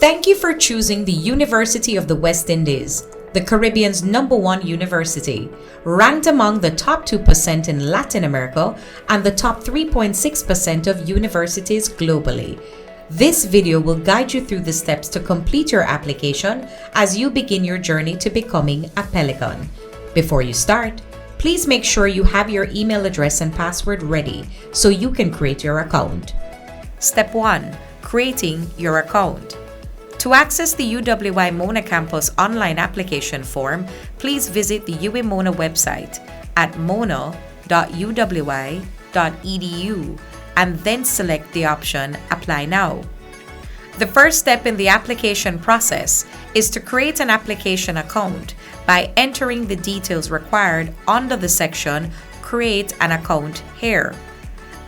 Thank you for choosing the University of the West Indies, the Caribbean's #1 university, ranked among the top 2% in Latin America and the top 3.6% of universities globally. This video will guide you through the steps to complete your application as you begin your journey to becoming a Pelican. Before you start, please make sure you have your email address and password ready so you can create your account. Step 1. Creating your account. To access the UWI Mona Campus online application form, please visit the UWI Mona website at mona.uwi.edu and then select the option Apply Now. The first step in the application process is to create an application account by entering the details required under the section Create an Account here.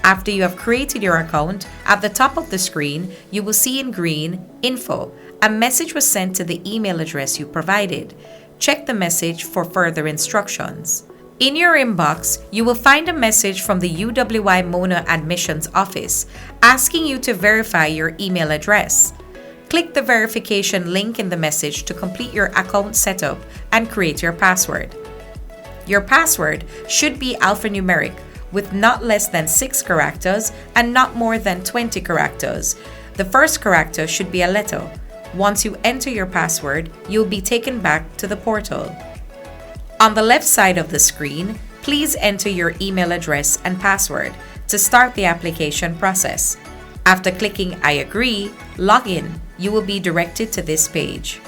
After you have created your account, at the top of the screen, you will see in green Info. A message was sent to the email address you provided. Check the message for further instructions. In your inbox, you will find a message from the UWI Mona Admissions Office asking you to verify your email address. Click the verification link in the message to complete your account setup and create your password. Your password should be alphanumeric with not less than 6 characters and not more than 20 characters. The first character should be a letter. Once you enter your password, you'll be taken back to the portal. On the left side of the screen, please enter your email address and password to start the application process. After clicking I agree, log in, you will be directed to this page.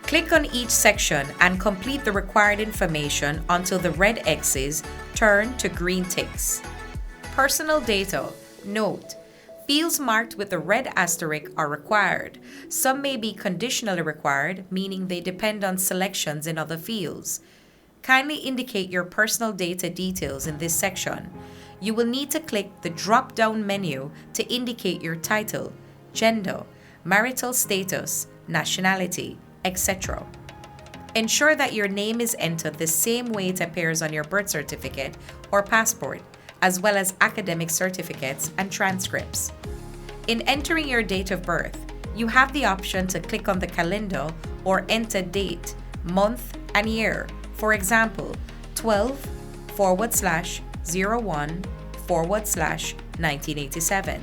Click on each section and complete the required information until the red X's turn to green ticks. Personal data. Note: fields marked with the red asterisk are required. Some may be conditionally required, meaning they depend on selections in other fields. Kindly indicate your personal data details in this section. You will need to click the drop-down menu to indicate your title, gender, marital status, nationality, etc. Ensure that your name is entered the same way it appears on your birth certificate or passport, as well as academic certificates and transcripts. In entering your date of birth, you have the option to click on the calendar or enter date, month, and year. For example, 12/01/1987.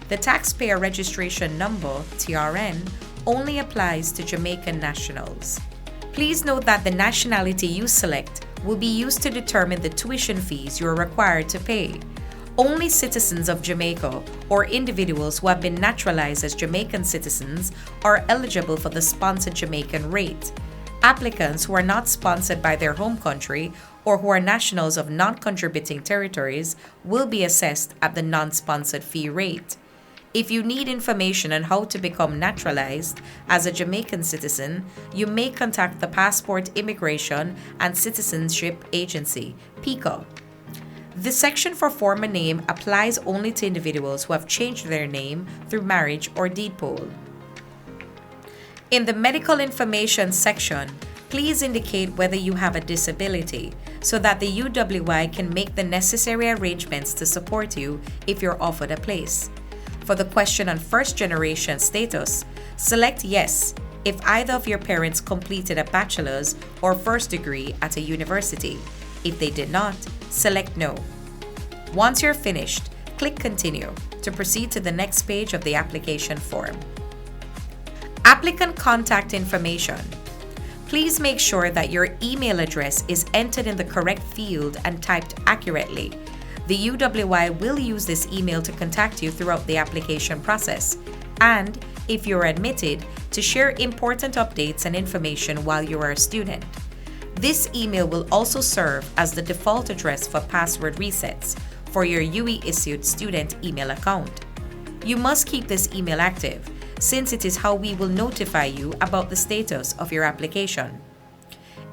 The taxpayer registration number, TRN, only applies to Jamaican nationals. Please note that the nationality you select will be used to determine the tuition fees you are required to pay. Only citizens of Jamaica or individuals who have been naturalized as Jamaican citizens are eligible for the sponsored Jamaican rate. Applicants who are not sponsored by their home country or who are nationals of non-contributing territories will be assessed at the non-sponsored fee rate. If you need information on how to become naturalized as a Jamaican citizen, you may contact the Passport Immigration and Citizenship Agency, PICA. The section for former name applies only to individuals who have changed their name through marriage or deed poll. In the medical information section, please indicate whether you have a disability so that the UWI can make the necessary arrangements to support you if you're offered a place. For the question on first-generation status, select yes if either of your parents completed a bachelor's or first degree at a university. If they did not, select no. Once you're finished, click Continue to proceed to the next page of the application form. Applicant contact information. Please make sure that your email address is entered in the correct field and typed accurately. The UWI will use this email to contact you throughout the application process and, if you're admitted, to share important updates and information while you are a student. This email will also serve as the default address for password resets for your UWI-issued student email account. You must keep this email active, since it is how we will notify you about the status of your application.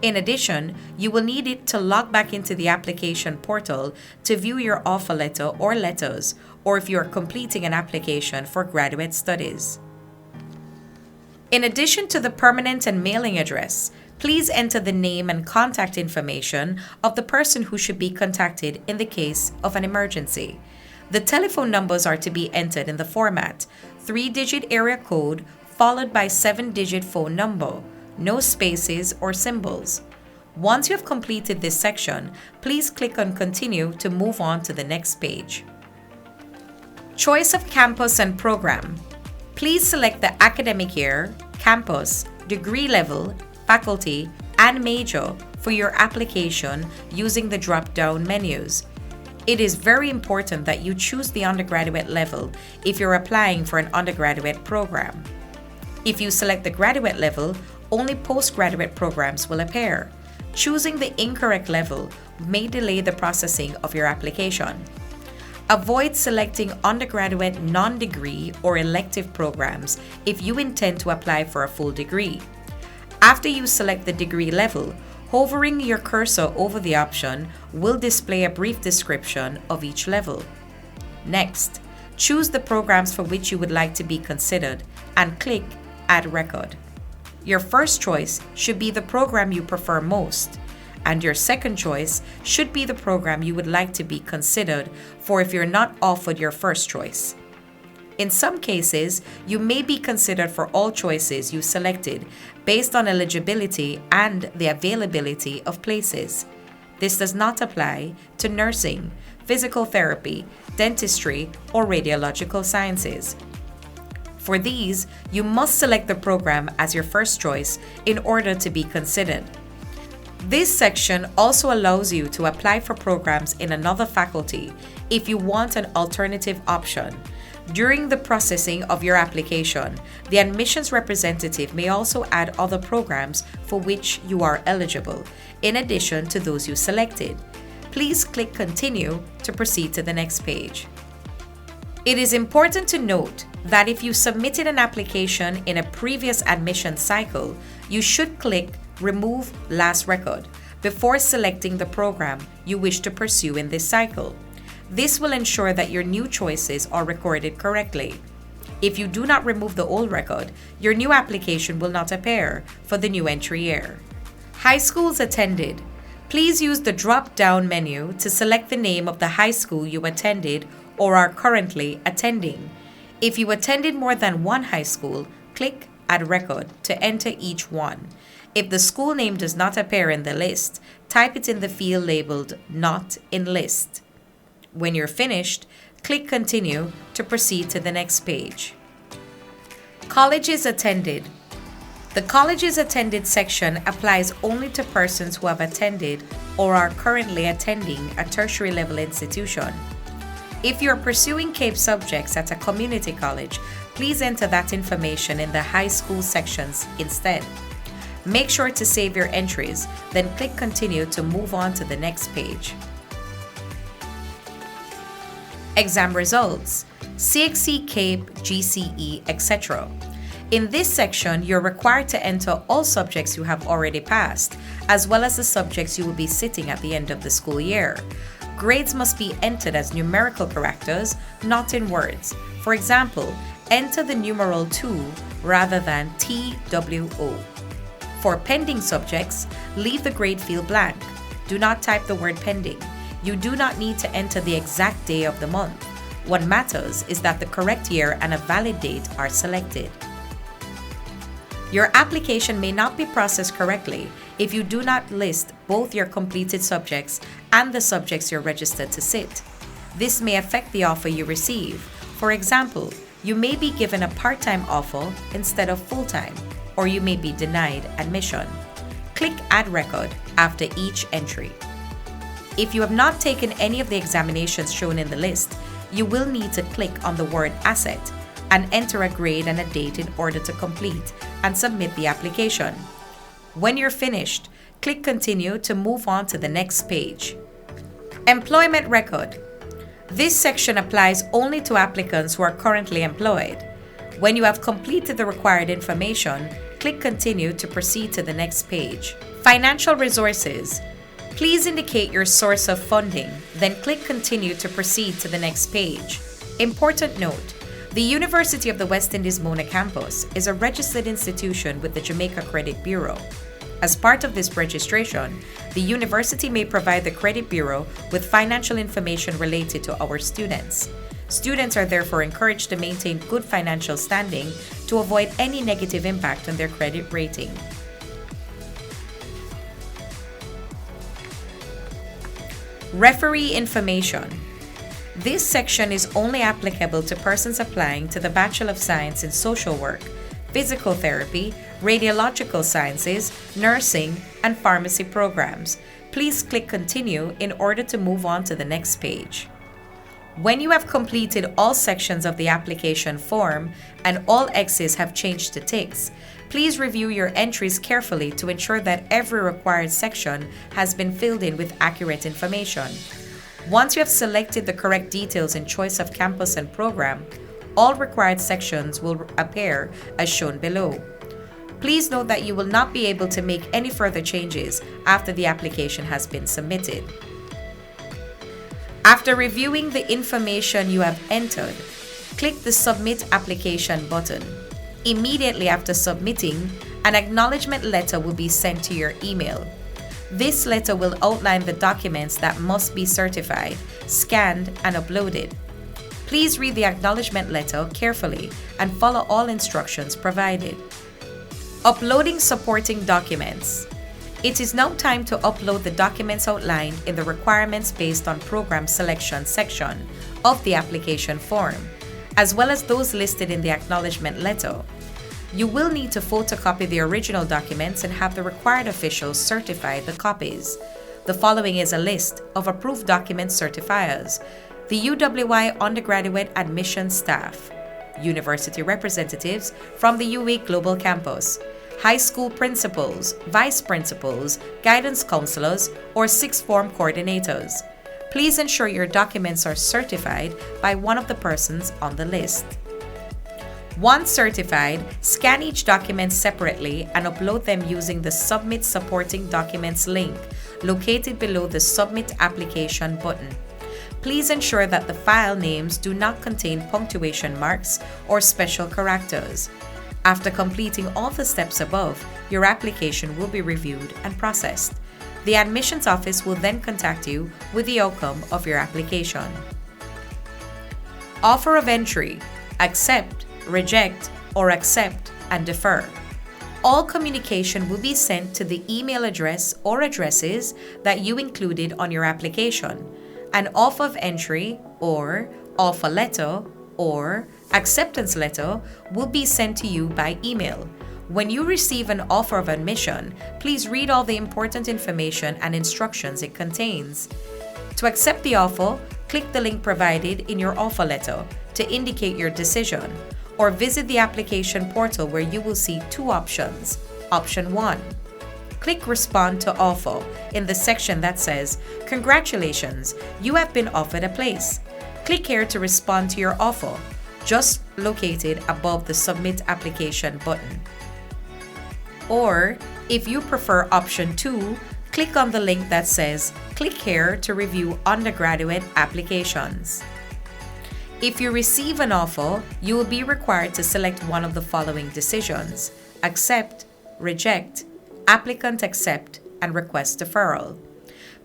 In addition, you will need it to log back into the application portal to view your offer letter or letters, or if you are completing an application for graduate studies. In addition to the permanent and mailing address, please enter the name and contact information of the person who should be contacted in the case of an emergency. The telephone numbers are to be entered in the format 3-digit area code followed by 7-digit phone number, no spaces or symbols. Once you have completed this section, please click on Continue to move on to the next page. Choice of campus and program. Please select the academic year, campus, degree level, faculty, and major for your application using the drop-down menus. It is very important that you choose the undergraduate level if you're applying for an undergraduate program. If you select the graduate level, only postgraduate programs will appear. Choosing the incorrect level may delay the processing of your application. Avoid selecting undergraduate non-degree or elective programs if you intend to apply for a full degree. After you select the degree level, hovering your cursor over the option will display a brief description of each level. Next, choose the programs for which you would like to be considered and click Add Record. Your first choice should be the program you prefer most, and your second choice should be the program you would like to be considered for if you're not offered your first choice. In some cases, you may be considered for all choices you selected based on eligibility and the availability of places. This does not apply to nursing, physical therapy, dentistry, or radiological sciences. For these, you must select the program as your first choice in order to be considered. This section also allows you to apply for programs in another faculty if you want an alternative option. During the processing of your application, the admissions representative may also add other programs for which you are eligible, in addition to those you selected. Please click Continue to proceed to the next page. It is important to note that if you submitted an application in a previous admission cycle, you should click Remove Last Record before selecting the program you wish to pursue in this cycle. This will ensure that your new choices are recorded correctly. If you do not remove the old record, your new application will not appear for the new entry year. High schools attended. Please use the drop-down menu to select the name of the high school you attended or are currently attending. If you attended more than one high school, click Add Record to enter each one. If the school name does not appear in the list, type it in the field labeled Not in List. When you're finished, click Continue to proceed to the next page. Colleges attended. The colleges attended section applies only to persons who have attended or are currently attending a tertiary level institution. If you're pursuing CAPE subjects at a community college, please enter that information in the high school sections instead. Make sure to save your entries, then click Continue to move on to the next page. Exam results, CXC, CAPE, GCE, etc. In this section, you're required to enter all subjects you have already passed, as well as the subjects you will be sitting at the end of the school year. Grades must be entered as numerical characters, not in words. For example, enter the numeral 2 rather than TWO. For pending subjects, leave the grade field blank. Do not type the word pending. You do not need to enter the exact day of the month. What matters is that the correct year and a valid date are selected. Your application may not be processed correctly if you do not list both your completed subjects and the subjects you're registered to sit. This may affect the offer you receive. For example, you may be given a part-time offer instead of full-time, or you may be denied admission. Click Add Record after each entry. If you have not taken any of the examinations shown in the list, you will need to click on the word Asset and enter a grade and a date in order to complete and submit the application. When you're finished, click Continue to move on to the next page. Employment record. This section applies only to applicants who are currently employed. When you have completed the required information, click Continue to proceed to the next page. Financial resources. Please indicate your source of funding, then click Continue to proceed to the next page. Important note: the University of the West Indies Mona campus is a registered institution with the Jamaica Credit Bureau. As part of this registration, the university may provide the Credit Bureau with financial information related to our students. Students are therefore encouraged to maintain good financial standing to avoid any negative impact on their credit rating. Referee information. This section is only applicable to persons applying to the Bachelor of Science in Social Work, Physical Therapy, Radiological Sciences, Nursing, and Pharmacy programs. Please click Continue in order to move on to the next page. When you have completed all sections of the application form and all X's have changed to ticks, please review your entries carefully to ensure that every required section has been filled in with accurate information. Once you have selected the correct details in choice of campus and program, all required sections will appear as shown below. Please note that you will not be able to make any further changes after the application has been submitted. After reviewing the information you have entered, click the Submit Application button. Immediately after submitting, an acknowledgement letter will be sent to your email. This letter will outline the documents that must be certified, scanned, and uploaded. Please read the acknowledgement letter carefully and follow all instructions provided. Uploading supporting documents. It is now time to upload the documents outlined in the requirements based on program selection section of the application form, as well as those listed in the acknowledgement letter. You will need to photocopy the original documents and have the required officials certify the copies. The following is a list of approved document certifiers: the UWI undergraduate admission staff, university representatives from the UWI Global Campus, high school principals, vice principals, guidance counselors, or sixth form coordinators. Please ensure your documents are certified by one of the persons on the list. Once certified, scan each document separately and upload them using the Submit Supporting Documents link located below the Submit Application button. Please ensure that the file names do not contain punctuation marks or special characters. After completing all the steps above, your application will be reviewed and processed. The admissions office will then contact you with the outcome of your application. Offer of entry: accept, reject, or accept and defer. All communication will be sent to the email address or addresses that you included on your application. An offer of entry or offer letter or acceptance letter will be sent to you by email. When you receive an offer of admission, please read all the important information and instructions it contains. To accept the offer, click the link provided in your offer letter to indicate your decision, or visit the application portal where you will see two options. Option 1. Click Respond to Offer in the section that says, "Congratulations, you have been offered a place." Click here to respond to your offer, just located above the Submit Application button. Or, if you prefer option 2, click on the link that says, "Click here to review undergraduate applications." If you receive an offer, you will be required to select one of the following decisions: accept, reject, applicant accept, and request deferral.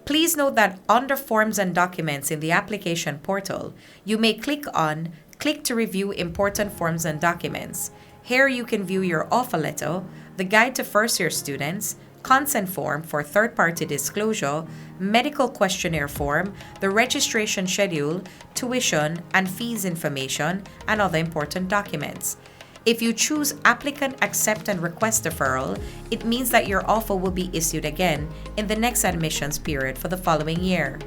Please note that under Forms and Documents in the application portal, you may click on Click to review important forms and documents. Here you can view your offer letter, the guide to first-year students, consent form for third-party disclosure, medical questionnaire form, the registration schedule, tuition and fees information, and other important documents. If you choose Applicant Accept and Request Deferral, it means that your offer will be issued again in the next admissions period for the following year.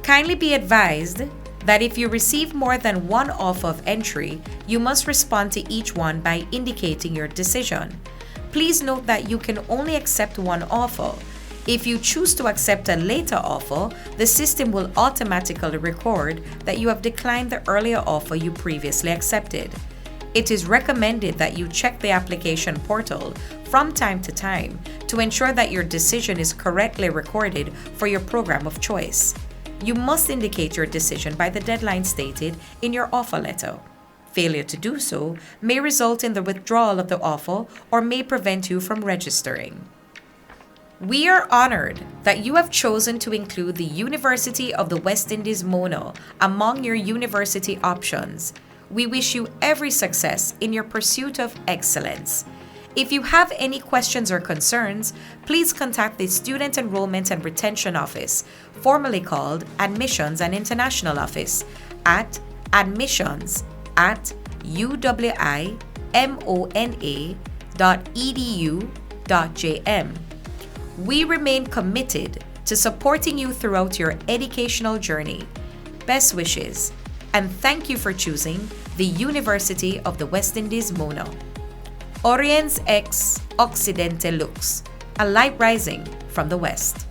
Kindly be advised that if you receive more than one offer of entry, you must respond to each one by indicating your decision. Please note that you can only accept one offer. If you choose to accept a later offer, the system will automatically record that you have declined the earlier offer you previously accepted. It is recommended that you check the application portal from time to time to ensure that your decision is correctly recorded for your program of choice. You must indicate your decision by the deadline stated in your offer letter. Failure to do so may result in the withdrawal of the offer or may prevent you from registering. We are honored that you have chosen to include the University of the West Indies MONA among your university options. We wish you every success in your pursuit of excellence. If you have any questions or concerns, please contact the Student Enrollment and Retention Office, formerly called Admissions and International Office, at admissions@uwimona.edu.jm. We remain committed to supporting you throughout your educational journey. Best wishes, and thank you for choosing the University of the West Indies, Mona. Oriens ex Occidente Lux, a light rising from the West.